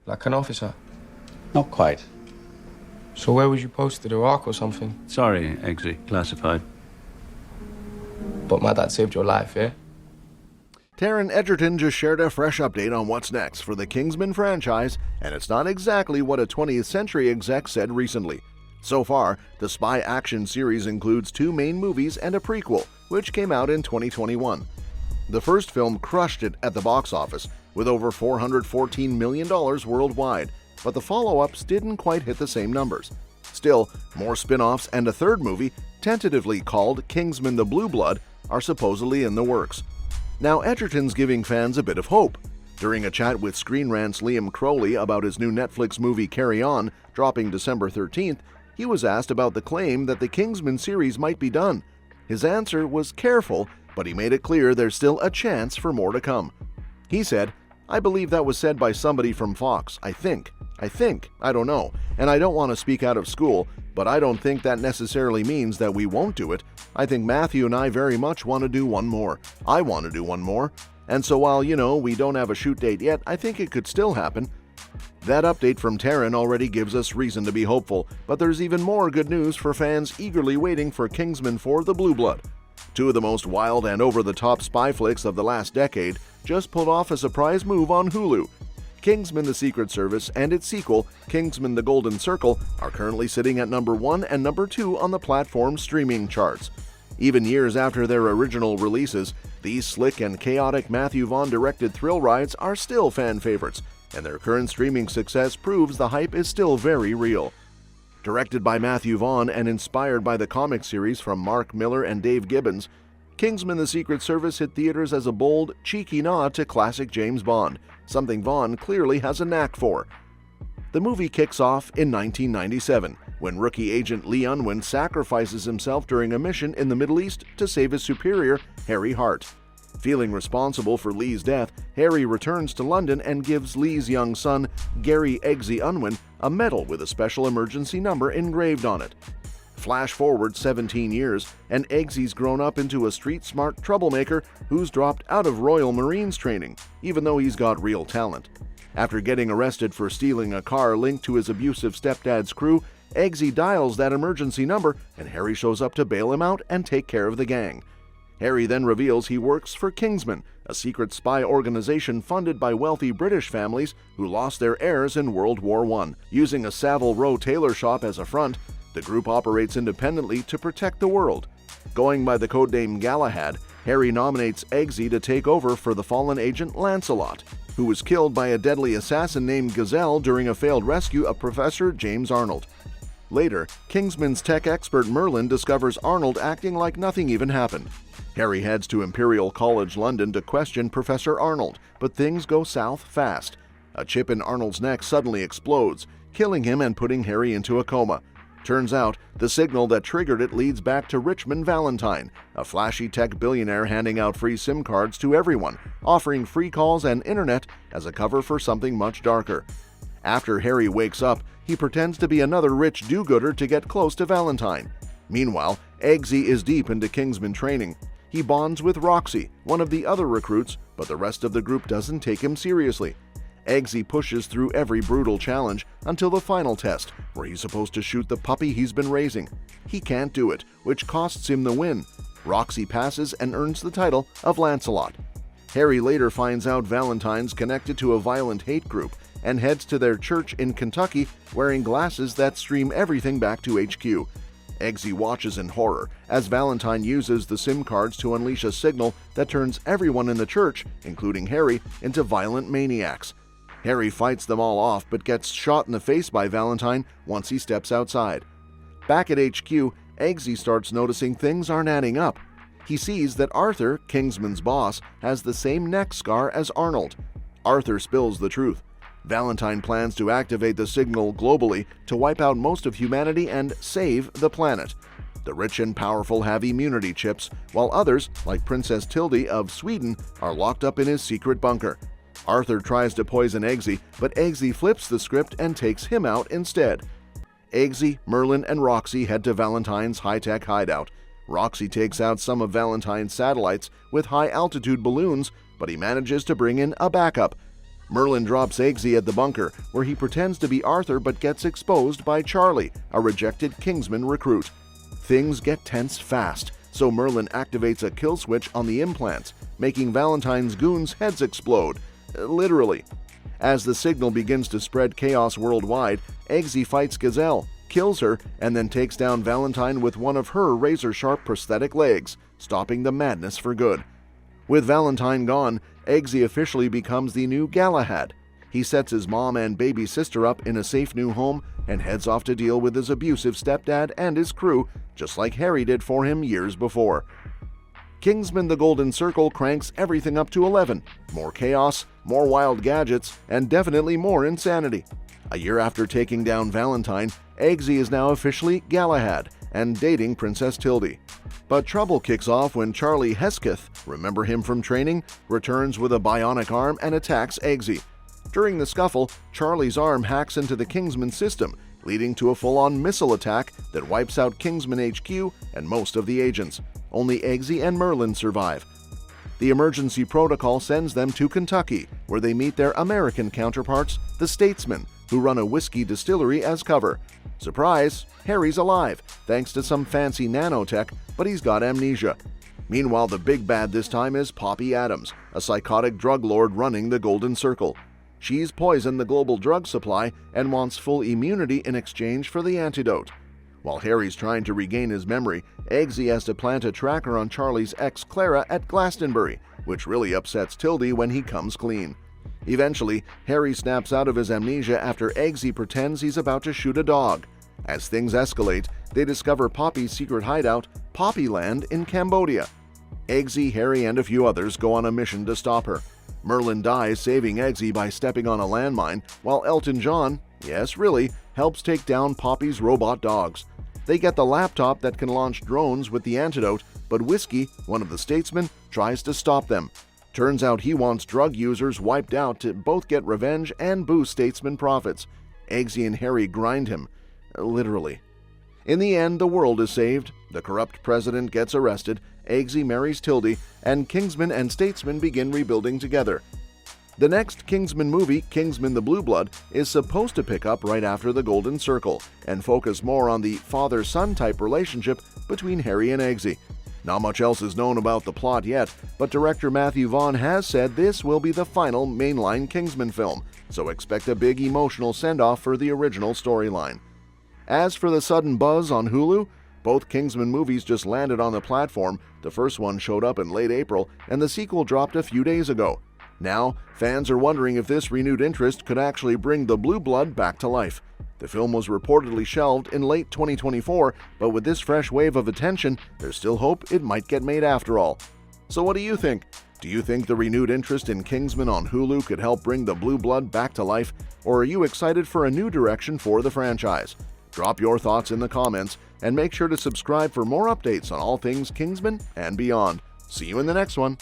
Like an officer? Not quite. So where was you posted, Iraq or something? Sorry, Eggsy. Classified. But my dad saved your life, yeah? Taron Egerton just shared a fresh update on what's next for the Kingsman franchise, and it's not exactly what a 20th Century exec said recently. So far, the spy action series includes 2 main movies and a prequel, which came out in 2021. The first film crushed it at the box office, with over $414 million worldwide, but the follow-ups didn't quite hit the same numbers. Still, more spin-offs and a third movie, tentatively called Kingsman the Blue Blood, are supposedly in the works. Now, Egerton's giving fans a bit of hope. During a chat with Screen Rant's Liam Crowley about his new Netflix movie Carry On, dropping December 13th, he was asked about the claim that the Kingsman series might be done. His answer was careful, but he made it clear there's still a chance for more to come. He said, "I believe that was said by somebody from Fox, I think, I don't know, and I don't want to speak out of school, but I don't think that necessarily means that we won't do it. I think Matthew and I very much want to do one more. I want to do one more. And so while, we don't have a shoot date yet, I think it could still happen." That update from Taron already gives us reason to be hopeful, but there's even more good news for fans eagerly waiting for Kingsman 4: The Blue Blood. 2 of the most wild and over-the-top spy flicks of the last decade just pulled off a surprise move on Hulu. Kingsman: The Secret Service and its sequel, Kingsman: The Golden Circle, are currently sitting at number 1 and number 2 on the platform's streaming charts. Even years after their original releases, these slick and chaotic Matthew Vaughn directed thrill rides are still fan favorites, and their current streaming success proves the hype is still very real. Directed by Matthew Vaughn and inspired by the comic series from Mark Millar and Dave Gibbons, Kingsman: The Secret Service hit theaters as a bold, cheeky nod to classic James Bond, something Vaughn clearly has a knack for. The movie kicks off in 1997, when rookie agent Lee Unwin sacrifices himself during a mission in the Middle East to save his superior, Harry Hart. Feeling responsible for Lee's death, Harry returns to London and gives Lee's young son, Gary Eggsy Unwin, a medal with a special emergency number engraved on it. Flash forward 17 years, and Eggsy's grown up into a street-smart troublemaker who's dropped out of Royal Marines training, even though he's got real talent. After getting arrested for stealing a car linked to his abusive stepdad's crew, Eggsy dials that emergency number, and Harry shows up to bail him out and take care of the gang. Harry then reveals he works for Kingsman, a secret spy organization funded by wealthy British families who lost their heirs in World War I. Using a Savile Row tailor shop as a front, the group operates independently to protect the world. Going by the codename Galahad, Harry nominates Eggsy to take over for the fallen agent Lancelot, who was killed by a deadly assassin named Gazelle during a failed rescue of Professor James Arnold. Later, Kingsman's tech expert Merlin discovers Arnold acting like nothing even happened. Harry heads to Imperial College London to question Professor Arnold, but things go south fast. A chip in Arnold's neck suddenly explodes, killing him and putting Harry into a coma. Turns out, the signal that triggered it leads back to Richmond Valentine, a flashy tech billionaire handing out free SIM cards to everyone, offering free calls and internet as a cover for something much darker. After Harry wakes up, he pretends to be another rich do-gooder to get close to Valentine. Meanwhile, Eggsy is deep into Kingsman training. He bonds with Roxy, one of the other recruits, but the rest of the group doesn't take him seriously. Eggsy pushes through every brutal challenge until the final test, where he's supposed to shoot the puppy he's been raising. He can't do it, which costs him the win. Roxy passes and earns the title of Lancelot. Harry later finds out Valentine's connected to a violent hate group and heads to their church in Kentucky wearing glasses that stream everything back to HQ. Eggsy watches in horror as Valentine uses the SIM cards to unleash a signal that turns everyone in the church, including Harry, into violent maniacs. Harry fights them all off but gets shot in the face by Valentine once he steps outside. Back at HQ, Eggsy starts noticing things aren't adding up. He sees that Arthur, Kingsman's boss, has the same neck scar as Arnold. Arthur spills the truth. Valentine plans to activate the signal globally to wipe out most of humanity and save the planet. The rich and powerful have immunity chips, while others, like Princess Tilde of Sweden, are locked up in his secret bunker. Arthur tries to poison Eggsy, but Eggsy flips the script and takes him out instead. Eggsy, Merlin, and Roxy head to Valentine's high-tech hideout. Roxy takes out some of Valentine's satellites with high-altitude balloons, but he manages to bring in a backup. Merlin drops Eggsy at the bunker, where he pretends to be Arthur but gets exposed by Charlie, a rejected Kingsman recruit. Things get tense fast, so Merlin activates a kill switch on the implants, making Valentine's goons' heads explode. Literally. As the signal begins to spread chaos worldwide, Eggsy fights Gazelle, kills her, and then takes down Valentine with one of her razor-sharp prosthetic legs, stopping the madness for good. With Valentine gone, Eggsy officially becomes the new Galahad. He sets his mom and baby sister up in a safe new home and heads off to deal with his abusive stepdad and his crew, just like Harry did for him years before. Kingsman: The Golden Circle cranks everything up to 11. More chaos, more wild gadgets, and definitely more insanity. A year after taking down Valentine, Eggsy is now officially Galahad and dating Princess Tildy. But trouble kicks off when Charlie Hesketh, remember him from training, returns with a bionic arm and attacks Eggsy. During the scuffle, Charlie's arm hacks into the Kingsman system, leading to a full-on missile attack that wipes out Kingsman HQ and most of the agents. Only Eggsy and Merlin survive. The emergency protocol sends them to Kentucky, where they meet their American counterparts, the Statesman, who run a whiskey distillery as cover. Surprise, Harry's alive, thanks to some fancy nanotech, but he's got amnesia. Meanwhile, the big bad this time is Poppy Adams, a psychotic drug lord running the Golden Circle. She's poisoned the global drug supply and wants full immunity in exchange for the antidote. While Harry's trying to regain his memory, Eggsy has to plant a tracker on Charlie's ex Clara at Glastonbury, which really upsets Tildy when he comes clean. Eventually, Harry snaps out of his amnesia after Eggsy pretends he's about to shoot a dog. As things escalate, they discover Poppy's secret hideout, Poppyland, in Cambodia. Eggsy, Harry, and a few others go on a mission to stop her. Merlin dies saving Eggsy by stepping on a landmine, while Elton John, yes really, helps take down Poppy's robot dogs. They get the laptop that can launch drones with the antidote, but Whiskey, one of the statesmen, tries to stop them. Turns out he wants drug users wiped out to both get revenge and boost Statesman profits. Eggsy and Harry grind him. Literally. In the end, the world is saved, the corrupt president gets arrested, Eggsy marries Tildy, and Kingsman and Statesman begin rebuilding together. The next Kingsman movie, Kingsman: The Blue Blood, is supposed to pick up right after The Golden Circle and focus more on the father-son type relationship between Harry and Eggsy. Not much else is known about the plot yet, but director Matthew Vaughn has said this will be the final mainline Kingsman film, so expect a big emotional send-off for the original storyline. As for the sudden buzz on Hulu, both Kingsman movies just landed on the platform. The first one showed up in late April, and the sequel dropped a few days ago. Now, fans are wondering if this renewed interest could actually bring The Blue Blood back to life. The film was reportedly shelved in late 2024, but with this fresh wave of attention, there's still hope it might get made after all. So what do you think? Do you think the renewed interest in Kingsman on Hulu could help bring The Blue Blood back to life, or are you excited for a new direction for the franchise? Drop your thoughts in the comments, and make sure to subscribe for more updates on all things Kingsman and beyond. See you in the next one.